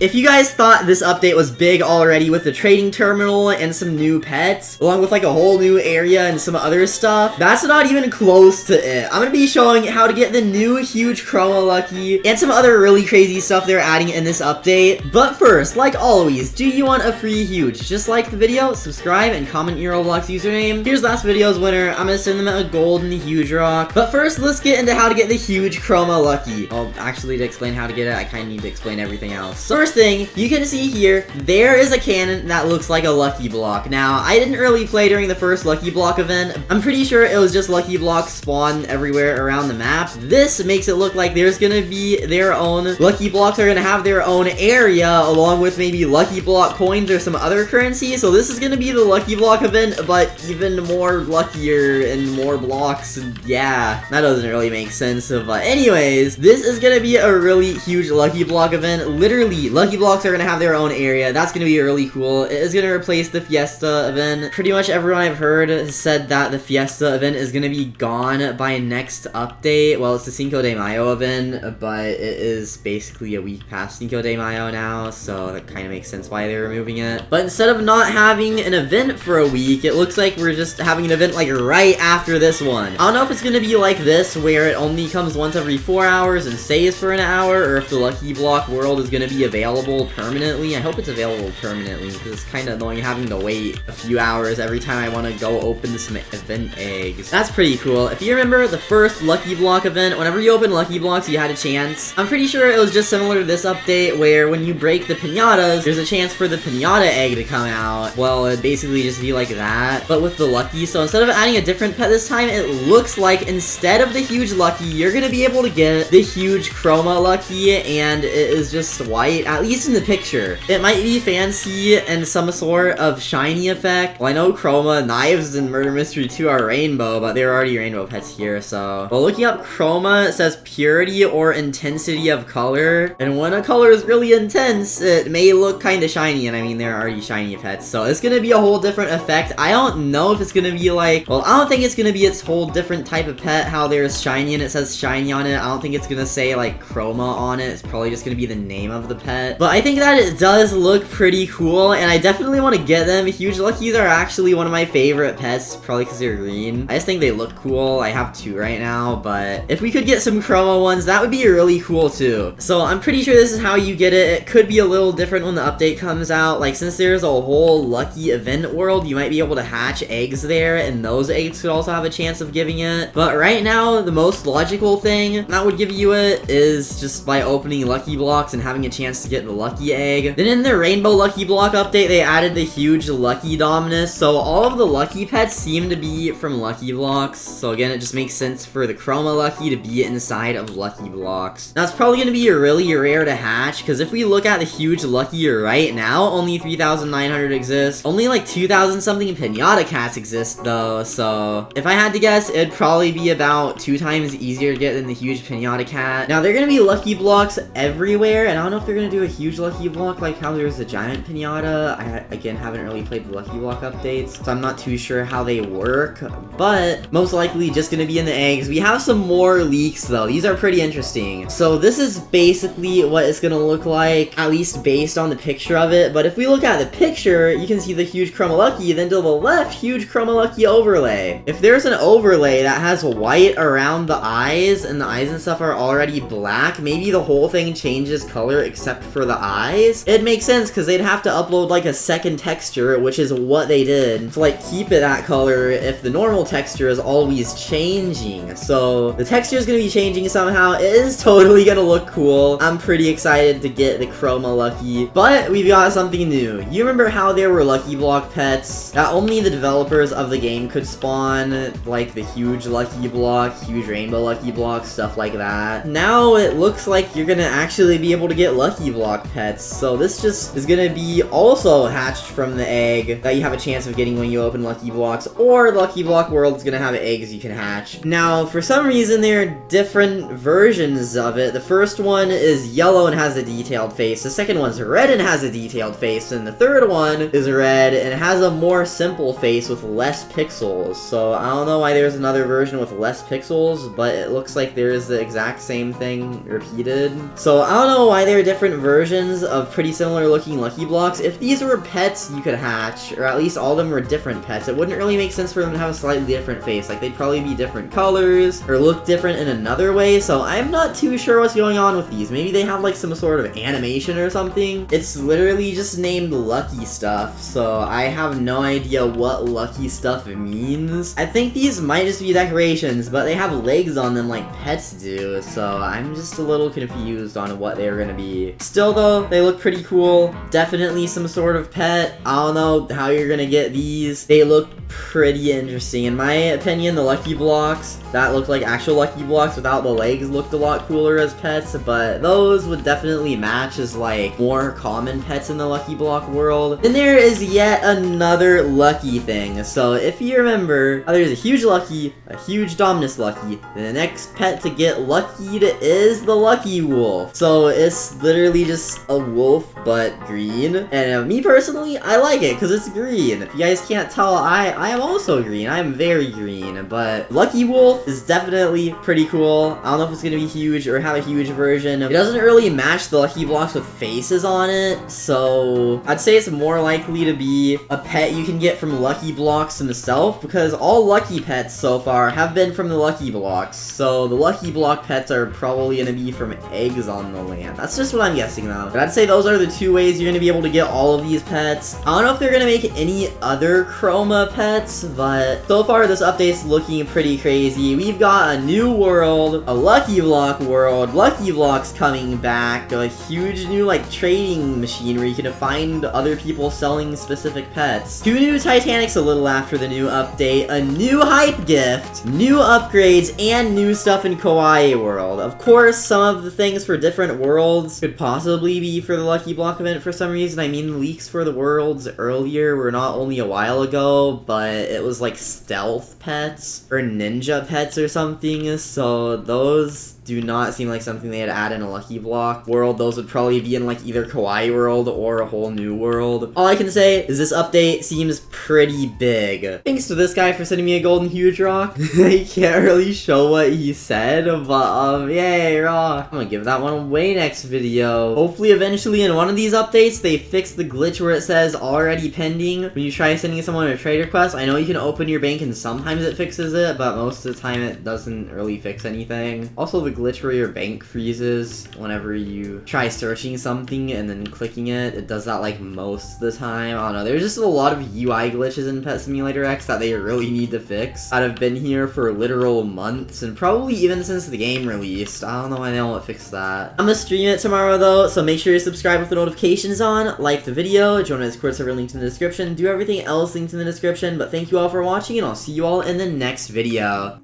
If you guys thought this update was big already with the trading terminal and some new pets, along with like a whole new area and some other stuff, that's not even close to it. I'm gonna be showing how to get the new huge Chroma Lucky and some other really crazy stuff they're adding in this update. But first, like always, do you want a free huge? Just like the video, subscribe, and comment your Roblox username. Here's last video's winner. I'm gonna send them a gold and a huge rock. But first, let's get into how to get the huge Chroma Lucky. Well, actually, to explain how to get it, I kind of need to explain everything else. So first thing, you can see here, there is a cannon that looks like a Lucky Block. Now, I didn't really play during the first Lucky Block event. I'm pretty sure it was just Lucky Blocks spawn everywhere around the map. This makes it look like there's gonna be their own, Lucky Blocks are gonna have their own area, along with maybe Lucky Block coins or some other currency. So this is gonna be the Lucky Block event, but even more luckier and more blocks. Yeah, that doesn't really make sense. But anyways, this is gonna be a really huge Lucky Block event. Literally, Lucky Blocks are gonna have their own area. That's gonna be really cool. It is gonna replace the Fiesta event. Pretty much everyone I've heard has said that the Fiesta event is gonna be gone by next update. Well, it's the Cinco de Mayo event, but it is basically a week past Cinco de Mayo now, so that kind of makes sense why they're removing it. But instead of not having an event for a week, it looks like we're just having an event like right after this one. I don't know if it's gonna be like this, where it only comes once every 4 hours and stays for an hour, or if the Lucky Block world is gonna be available permanently. I hope it's available permanently, because it's kind of annoying having to wait a few hours every time I want to go open some event eggs. That's pretty cool. If you remember the first Lucky Block event, whenever you open Lucky Blocks, you had a chance. I'm pretty sure it was just similar to this update, where when you break the pinatas, there's a chance for the pinata egg to come out. Well, it'd basically just be like that, but with the Lucky. So instead of adding a different pet this time, it looks like instead of the huge Lucky, you're gonna be able to get the huge Chroma Lucky, and it is just white, at least in the picture. It might be fancy and some sort of shiny effect. Well, I know Chroma, Knives, and Murder Mystery 2 are rainbow, but they're already rainbow pets here, so. Well, looking up Chroma, it says purity or intensity of color, and when a color is really intense, it may look kind of shiny, and I mean, they're already shiny pets, so it's gonna be a whole different effect. I don't know if it's gonna be like, well, I don't think it's gonna be its whole different type of pet, how there's shiny and it says shiny on it. I don't think it's gonna say like Chroma on it. It's probably just gonna be the name of the pet, but I think that it does look pretty cool, and I definitely want to get them. Huge Luckies are actually one of my favorite pets, probably because they're green. I just think they look cool. I have 2 right now, but if we could get some Chroma ones, that would be really cool too. So I'm pretty sure this is how you get it. It could be a little different when the update comes out. Like, since there's a whole Lucky event world, you might be able to hatch eggs there, and those eggs could also have a chance of giving it. But right now, the most logical thing that would give you it is just by opening Lucky Blocks and having a chance to get the Lucky egg. Then in the Rainbow Lucky Block update, they added the huge Lucky Dominus, so all of the Lucky pets seem to be from Lucky Blocks. So again, it just makes sense for the Chroma Lucky to be inside of Lucky Blocks. Now, it's probably going to be really rare to hatch, because if we look at the huge Lucky right now, only 3,900 exist. Only like 2,000 something Pinata Cats exist though, so if I had to guess, it'd probably be about 2 times easier to get than the huge Pinata Cat. Now, they're going to be Lucky Blocks everywhere, and I don't know if they're going to do a huge Lucky Block like how there's a giant Pinata. I, again, haven't really played the Lucky Block updates, so I'm not too sure how they work, but most likely just going to be in the eggs. We have some more leaks though. These are pretty interesting. So this is basically what it's going to look like, at least based on the picture of it. But if we look at the picture, you can see the huge Chroma Lucky, then to the left, huge Chroma Lucky overlay. If there's an overlay that has white around the eyes, and the eyes and stuff are already black, maybe the whole thing changes color except for the eyes. It makes sense, because they'd have to upload like a second texture, which is what they did, to like keep it that color if the normal texture is always changing. So the texture is going to be changing somehow. It is totally going to look cool. I'm pretty excited to get the Chroma Lucky, but we've got something new. You remember how there were Lucky Block pets that only the developers of the game could spawn, like the huge Lucky Block, huge Rainbow Lucky Block, stuff like that? Now it looks like you're gonna actually be able to get Lucky Block pets, so this just is gonna be also hatched from the egg that you have a chance of getting when you open Lucky Blocks, or the Lucky Block world is gonna have eggs you can hatch. Now, for some reason, there are different versions of it. The first one is yellow and has a detailed face, the second one's red and has a detailed face, and the third one is red and has a more simple face with less pixels. So I don't know why there's another version with less pixels, but it looks like there is the exact same thing repeated. So I don't know why there are different versions versions of pretty similar looking Lucky Blocks. If these were pets you could hatch, or at least all of them were different pets, it wouldn't really make sense for them to have a slightly different face. Like, they'd probably be different colors, or look different in another way, so I'm not too sure what's going on with these. Maybe they have like some sort of animation or something. It's literally just named Lucky Stuff, so I have no idea what Lucky Stuff means. I think these might just be decorations, but they have legs on them like pets do, so I'm just a little confused on what they're gonna be. Still though, they look pretty cool. Definitely some sort of pet. I don't know how you're gonna get these. They look pretty interesting. In my opinion, the Lucky Blocks that look like actual Lucky Blocks without the legs looked a lot cooler as pets, but those would definitely match as like more common pets in the Lucky Block world. Then there is yet another Lucky thing. So if you remember, there's a huge Lucky, a huge Dominus Lucky. The next pet to get luckied is the Lucky Wolf. So it's literally just a wolf but green, and me personally, I like it because it's green. If you guys can't tell, I am also green. I am very green, but Lucky Wolf is definitely pretty cool. I don't know if it's gonna be huge or have a huge version. It doesn't really match the Lucky Blocks with faces on it, so I'd say it's more likely to be a pet you can get from Lucky Blocks himself, because all Lucky pets so far have been from the Lucky Blocks, so the Lucky Block pets are probably gonna be from eggs on the land. That's just what I'm guessing though. But I'd say those are the two ways you're gonna be able to get all of these pets. I don't know if they're gonna make any other Chroma pets, but so far this update's looking pretty crazy. We've got a new world, a Lucky Block world, Lucky Blocks coming back, a huge new like trading machine where you can find other people selling specific pets, 2 new Titanics a little after the new update, a new hype gift, new upgrades, and new stuff in Kawaii World. Of course, some of the things for different worlds could possibly be for the Lucky Block event for some reason. I mean, leaks for the worlds earlier were not only a while ago, but it was like stealth pets or ninja pets or something, so those do not seem like something they'd add in a Lucky Block world. Those would probably be in like either Kawaii World or a whole new world. All I can say is this update seems pretty big. Thanks to this guy for sending me a golden huge rock. I can't really show what he said, but yay, rock. I'm gonna give that one away next video. Hopefully eventually in one of these updates they fix the glitch where it says already pending when you try sending someone a trade request. I know you can open your bank and sometimes it fixes it, but most of the time it doesn't really fix anything. Also, the glitch where your bank freezes whenever you try searching something and then clicking it. It does that like most of the time. I don't know. There's just a lot of UI glitches in Pet Simulator X that they really need to fix. That have been here for literal months and probably even since the game released. I don't know why they won't fix that. I'm gonna stream it tomorrow though, so make sure you subscribe with the notifications on, like the video, join our Discord server linked in the description, do everything else linked in the description, but thank you all for watching and I'll see you all in the next video.